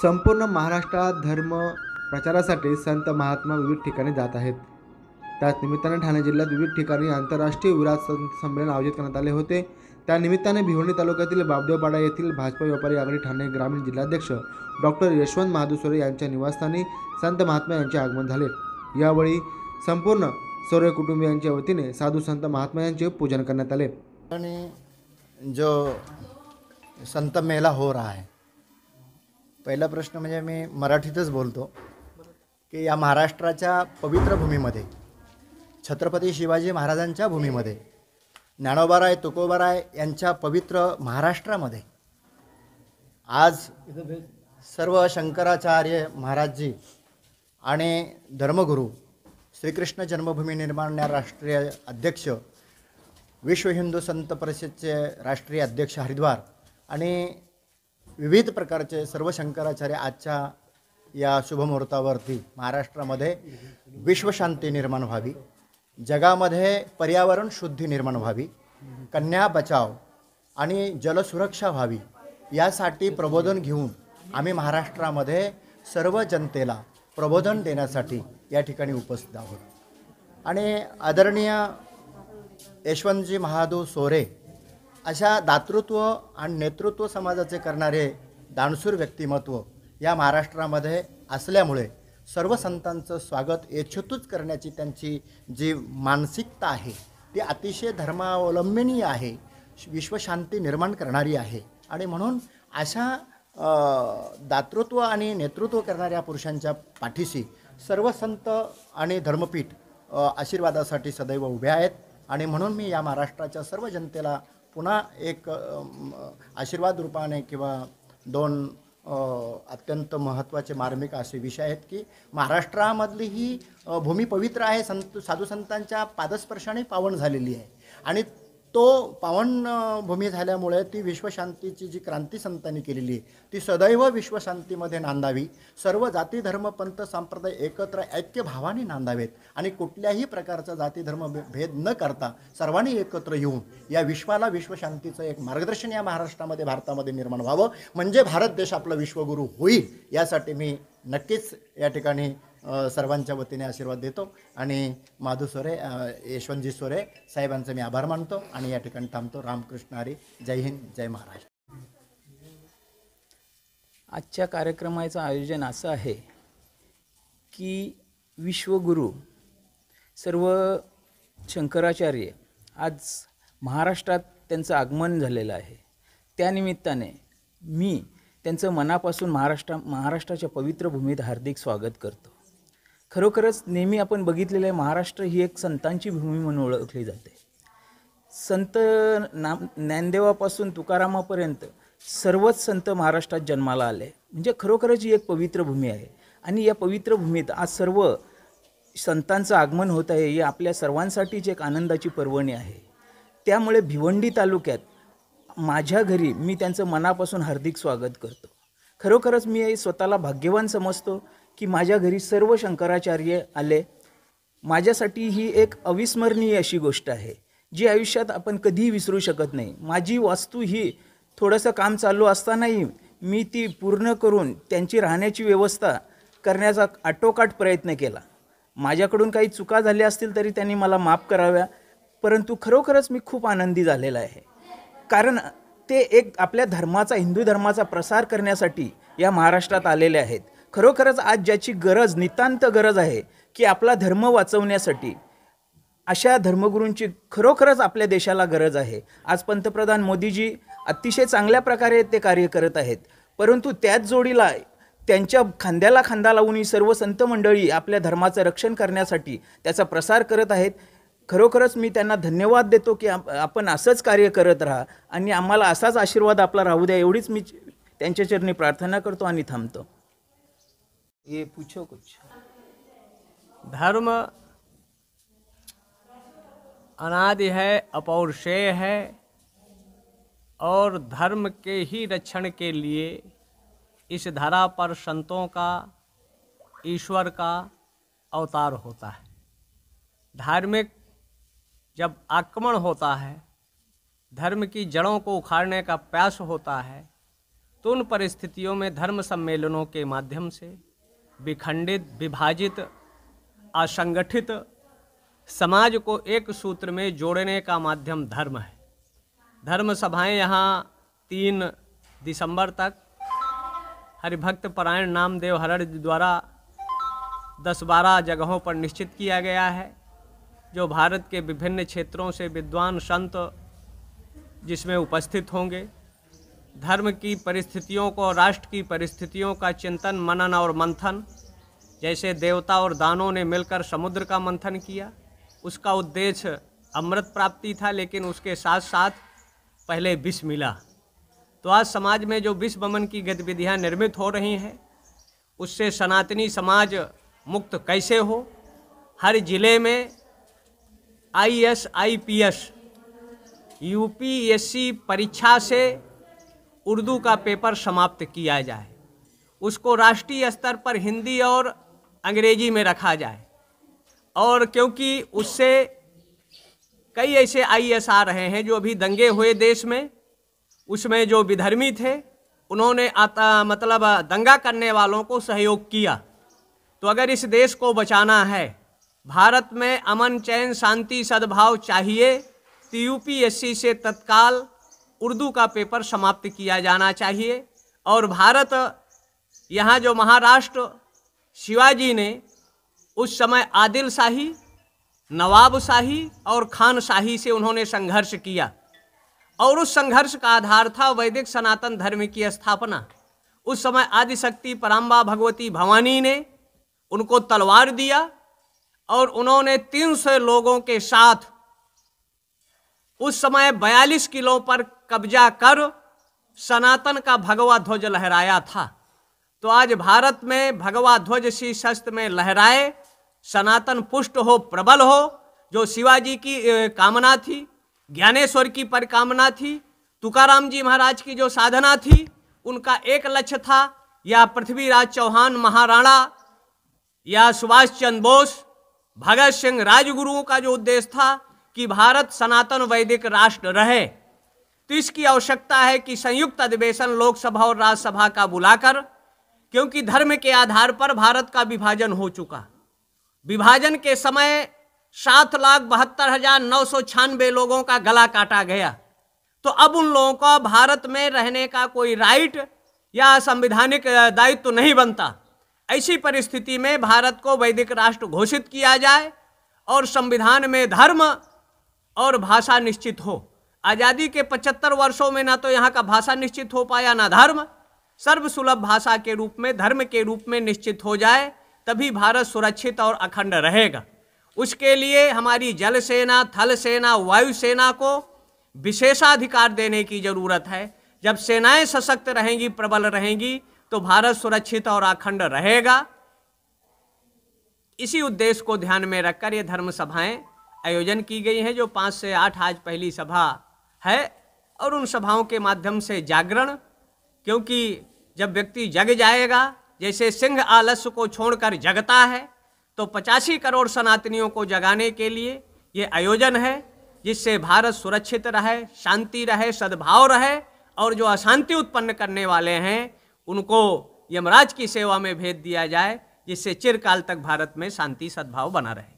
संपूर्ण महाराष्ट्रात धर्म प्रचारासाठी संत महात्मा विविध ठिकाणी जात आहेत. त्याच निमित्ताने ठाणे जिल्ह्यात विविध ठिकाणी आंतरराष्ट्रीय विराट संत संमेलन आयोजित करण्यात आले होते. त्या निमित्ताने भिवंडी तालुक्यातील बाबदेवपाडा येथील भाजपा व्यापारी आघाडी ठाणे ग्रामीण जिल्हाध्यक्ष डॉक्टर यशवंत महादू सोरे यांच्या निवासस्थानी संत महात्मा यांचे आगमन झाले. यावेळी संपूर्ण सोरे कुटुंबियांच्या वतीने साधू संत महात्मा यांचे पूजन करण्यात आले. आणि जो संत मेला हो रहा है, पहिला प्रश्न म्हणजे मी मराठीतच बोलतो की या महाराष्ट्राच्या पवित्र भूमीमध्ये, छत्रपती शिवाजी महाराजांच्या भूमीमध्ये, ज्ञानोबाराय तुकोबाराय यांच्या पवित्र महाराष्ट्रामध्ये आज सर्व शंकराचार्य महाराजजी आणि धर्मगुरू श्रीकृष्ण जन्मभूमी निर्माण राष्ट्रीय अध्यक्ष, विश्व हिंदू संत परिषदचे राष्ट्रीय अध्यक्ष हरिद्वार आणि विविध प्रकारचे सर्व शंकराचार्य आजच्या या शुभमुहूर्तावरती महाराष्ट्रामध्ये विश्वशांती निर्माण व्हावी, जगामध्ये पर्यावरण शुद्धी निर्माण व्हावी, कन्या बचाव आणि जलसुरक्षा व्हावी, यासाठी प्रबोधन घेऊन आम्ही महाराष्ट्रामध्ये सर्व जनतेला प्रबोधन देण्यासाठी या ठिकाणी उपस्थित आहोत. आणि आदरणीय यशवंतजी महादू सोरे अशा दातृत्व आणि नेतृत्व समाजाचे करणारे दानशूर व्यक्तिमत्व या महाराष्ट्रामध्ये असल्यामुळे सर्व संतांचं स्वागत यथोचित करण्याची त्यांची जी मानसिकता आहे ती अतिशय धर्मावलंबनीय आहे, विश्वशांती निर्माण करणारी आहे. आणि म्हणून अशा दातृत्व आणि नेतृत्व करणाऱ्या पुरुषांच्या पाठीशी सर्व संत आणि धर्मपीठ आशीर्वादासाठी सदैव उभे आहेत. आणि म्हणून मी या महाराष्ट्राच्या सर्व जनतेला पुन्हा एक आशीर्वाद रूपाने किंवा दोन अत्यंत महत्त्वाचे मार्मिक असे विषय आहेत की महाराष्ट्रामधली ही भूमी पवित्र आहे, साधू संतांच्या पादस्पर्शाने पावन झालेली आहे. आणि तो पावन भूमी झाल्यामुळे ती विश्वशांतीची जी क्रांती संतांनी केलेली आहे ती सदैव विश्वशांतीमध्ये नांदावी. सर्व जाती धर्म पंथ संप्रदाय एकत्र ऐक्य भावाने नांदावेत आणि कुठल्याही प्रकारचा जाती धर्म भेद न करता सर्वांनी एकत्र येऊन या विश्वाला विश्वशांतीचं एक मार्गदर्शन या महाराष्ट्रामध्ये भारतामध्ये निर्माण व्हावं, म्हणजे भारत देश आपला विश्वगुरू होईल. यासाठी मी नक्कीच या ठिकाणी सर्वांच्या वतीने आशीर्वाद देतो आणि माधू सोरे, यशवंतजी सोरे साहेबांचे मी आभार मानतो आणि या ठिकाणी थांबतो. रामकृष्ण हरी. जय हिंद, जय महाराष्ट्र. आजच्या कार्यक्रमाचं आयोजन असं आहे की विश्वगुरू सर्व शंकराचार्य आज महाराष्ट्रात त्यांचं आगमन झालेलं आहे. त्यानिमित्ताने मी त्यांचं मनापासून महाराष्ट्राच्या पवित्र भूमीत हार्दिक स्वागत करतो. खरोखरच नेहमी आपण बघितलेलं आहे, महाराष्ट्र ही एक संतांची भूमी म्हणून ओळखली जाते. संत ज्ञानदेवापासून तुकारामापर्यंत सर्वच संत महाराष्ट्रात जन्माला आले, म्हणजे खरोखरच ही एक पवित्र भूमी आहे. आणि या पवित्र भूमीत आज सर्व संतांचं आगमन होत आहे, ही आपल्या सर्वांसाठीच एक आनंदाची पर्वणी आहे. त्यामुळे भिवंडी तालुक्यात माझ्या घरी मी त्यांचं मनापासून हार्दिक स्वागत करतो. खरोखरच मी स्वतःला भाग्यवान समजतो की माझ्या घरी सर्व शंकराचार्य आले. माझ्यासाठी ही एक अविस्मरणीय अशी गोष्ट आहे जी आयुष्यात आपण कधीही विसरू शकत नाही. माझी वास्तू ही थोडंसं काम चालू असतानाही मी ती पूर्ण करून त्यांची राहण्याची व्यवस्था करण्याचा आटोकाट प्रयत्न केला. माझ्याकडून काही चुका झाल्या असतील तरी त्यांनी मला माफ कराव्या, परंतु खरोखरच मी खूप आनंदी झालेला आहे. कारण ते एक आपल्या धर्माचा, हिंदू धर्माचा प्रसार करण्यासाठी या महाराष्ट्रात आलेले आहेत. खरोखरच आज ज्याची गरज, नितांत गरज आहे की आपला धर्म वाचवण्यासाठी अशा धर्मगुरूंची खरोखरच आपल्या देशाला गरज आहे. आज पंतप्रधान मोदीजी अतिशय चांगल्या प्रकारे ते कार्य करत आहेत, परंतु त्याच जोडीला त्यांच्या खांद्याला खांदा लावून ही सर्व संत मंडळी आपल्या धर्माचं रक्षण करण्यासाठी त्याचा प्रसार करत आहेत. खरोखरच मी त्यांना धन्यवाद देतो की आपण असंच कार्य करत राहा आणि आम्हाला असाच आशीर्वाद आपला राहू द्या, एवढीच मी त्यांच्या चरणी प्रार्थना करतो आणि थांबतो. ये पूछो कुछ. धर्म अनादि है, अपौरुषेय है और धर्म के ही रक्षण के लिए इस धरा पर संतों का, ईश्वर का अवतार होता है. धार्मिक जब आक्रमण होता है, धर्म की जड़ों को उखाड़ने का प्रयास होता है, तो उन परिस्थितियों में धर्म सम्मेलनों के माध्यम से विखंडित, विभाजित, असंगठित समाज को एक सूत्र में जोड़ने का माध्यम धर्म है। धर्म सभाएं यहाँ 3 दिसंबर तक हरिभक्त परायण नामदेव हरड़ द्वारा 10-12 जगहों पर निश्चित किया गया है, जो भारत के विभिन्न क्षेत्रों से विद्वान संत जिसमें उपस्थित होंगे। धर्म की परिस्थितियों को, राष्ट्र की परिस्थितियों का चिंतन, मनन और मंथन, जैसे देवता और दानों ने मिलकर समुद्र का मंथन किया, उसका उद्देश्य अमृत प्राप्ति था, लेकिन उसके साथ साथ पहले विष मिला। तो आज समाज में जो विष वमन की गतिविधियां निर्मित हो रही हैं, उससे सनातनी समाज मुक्त कैसे हो। हर जिले में IAS, IPS, UPSC परीक्षा से उर्दू का पेपर समाप्त किया जाए, उसको राष्ट्रीय स्तर पर हिंदी और अंग्रेजी में रखा जाए। और क्योंकि उससे कई ऐसे IAS आ रहे हैं जो अभी दंगे हुए देश में, उसमें जो विधर्मी थे उन्होंने दंगा करने वालों को सहयोग किया। तो अगर इस देश को बचाना है, भारत में अमन, चैन, शांति, सद्भाव चाहिए, तो UPSC से तत्काल उर्दू का पेपर समाप्त किया जाना चाहिए। और भारत, यहाँ जो महाराष्ट्र शिवाजी ने उस समय आदिल शाही, नवाब शाही और खान शाही से उन्होंने संघर्ष किया, और उस संघर्ष का आधार था वैदिक सनातन धर्म की स्थापना। उस समय आदिशक्ति पराम्बा भगवती भवानी ने उनको तलवार दिया और उन्होंने 300 लोगों के साथ उस समय 42 किलो पर कब्जा कर सनातन का भगवा ध्वज लहराया था। तो आज भारत में भगवा ध्वज शीर्ष हस्त में लहराए, सनातन पुष्ट हो, प्रबल हो, जो शिवाजी की कामना थी, ज्ञानेश्वर की परिकामना थी, तुकाराम जी महाराज की जो साधना थी, उनका एक लक्ष्य था, या पृथ्वीराज चौहान महाराणा या सुभाष चंद्र बोस, भगत सिंह, राजगुरुओं का जो उद्देश्य था कि भारत सनातन वैदिक राष्ट्र रहे। तो इसकी आवश्यकता है कि संयुक्त अधिवेशन लोकसभा और राज्यसभा का बुलाकर, क्योंकि धर्म के आधार पर भारत का विभाजन हो चुका। विभाजन के समय 7,72,996 लोगों का गला काटा गया। तो अब उन लोगों का भारत में रहने का कोई राइट या संवैधानिक दायित्व नहीं बनता। ऐसी परिस्थिति में भारत को वैदिक राष्ट्र घोषित किया जाए और संविधान में धर्म और भाषा निश्चित हो। आज़ादी के 75 वर्षों में ना तो यहाँ का भाषा निश्चित हो पाया, ना धर्म। सर्वसुलभ भाषा के रूप में, धर्म के रूप में निश्चित हो जाए, तभी भारत सुरक्षित और अखंड रहेगा। उसके लिए हमारी जल सेना, थल सेना, वायु सेना को विशेषाधिकार देने की जरूरत है। जब सेनाएं सशक्त रहेंगी, प्रबल रहेंगी, तो भारत सुरक्षित और अखंड रहेगा। इसी उद्देश्य को ध्यान में रखकर ये धर्म सभाएं आयोजन की गई हैं, जो 5 से 8 आज पहली सभा है। और उन सभाओं के माध्यम से जागरण, क्योंकि जब व्यक्ति जग जाएगा, जैसे सिंह आलस्य को छोड़कर जगता है, तो 85 करोड़ सनातनियों को जगाने के लिए ये आयोजन है, जिससे भारत सुरक्षित रहे, शांति रहे, सद्भाव रहे, और जो अशांति उत्पन्न करने वाले हैं उनको यमराज की सेवा में भेज दिया जाए, जिससे चिरकाल तक भारत में शांति सद्भाव बना रहे।